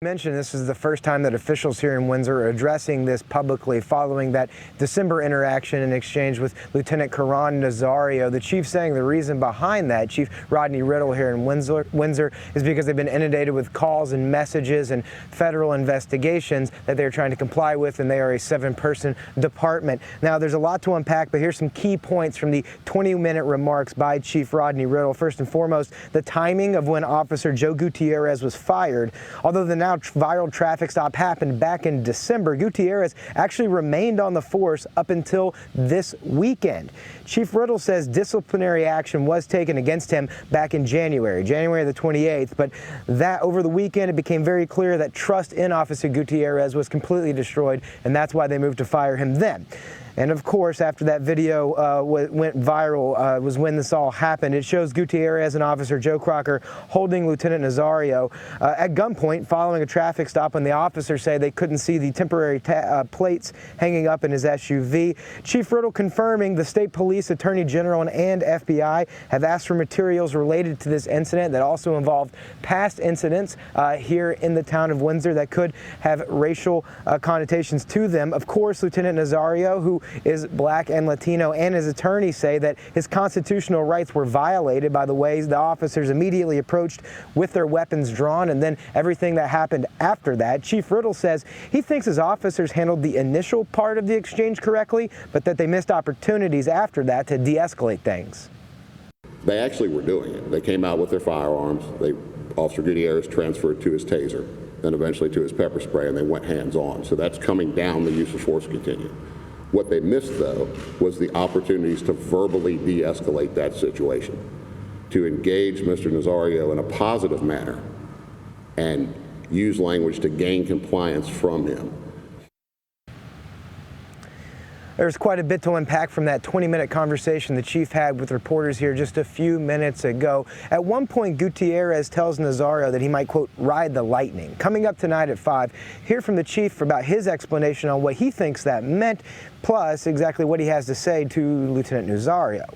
Mentioned this is the first time that officials here in Windsor are addressing this publicly following that December interaction and exchange with Lieutenant Caron Nazario. The chief saying the reason behind that, Chief Rodney Riddle here in Windsor, is because they've been inundated with calls and messages and federal investigations that they're trying to comply with, and they are a 7-person department. Now, there's a lot to unpack, but here's some key points from the 20-minute remarks by Chief Rodney Riddle. First and foremost, the timing of when Officer Joe Gutierrez was fired. Although the now viral traffic stop happened back in December, Gutierrez actually remained on the force up until this weekend. Chief Riddle says disciplinary action was taken against him back in January the 28th, but that over the weekend it became very clear that trust in Officer Gutierrez was completely destroyed, and that's why they moved to fire him then. And of course, after that video went viral was when this all happened. It shows Gutierrez and Officer Joe Crocker holding Lieutenant Nazario at gunpoint following a traffic stop when the officers say they couldn't see the temporary plates hanging up in his SUV. Chief Riddle confirming the state police, attorney general, and FBI have asked for materials related to this incident that also involved past incidents here in the town of Windsor that could have racial connotations to them. Of course, Lieutenant Nazario, who is black and Latino, and his attorney say that his constitutional rights were violated by the ways the officers immediately approached with their weapons drawn, and then everything that happened after that. Chief Riddle says he thinks his officers handled the initial part of the exchange correctly, but that they missed opportunities after that to de-escalate things. They actually were doing it. They came out with their firearms. Officer Gutierrez transferred to his taser, then eventually to his pepper spray, and they went hands-on. So that's coming down the use of force continuum. What they missed, though, was the opportunities to verbally de-escalate that situation, to engage Mr. Nazario in a positive manner and use language to gain compliance from him. There's quite a bit to unpack from that 20-minute conversation the chief had with reporters here just a few minutes ago. At one point, Gutierrez tells Nazario that he might, quote, ride the lightning. Coming up tonight at 5, hear from the chief about his explanation on what he thinks that meant, plus exactly what he has to say to Lieutenant Nazario.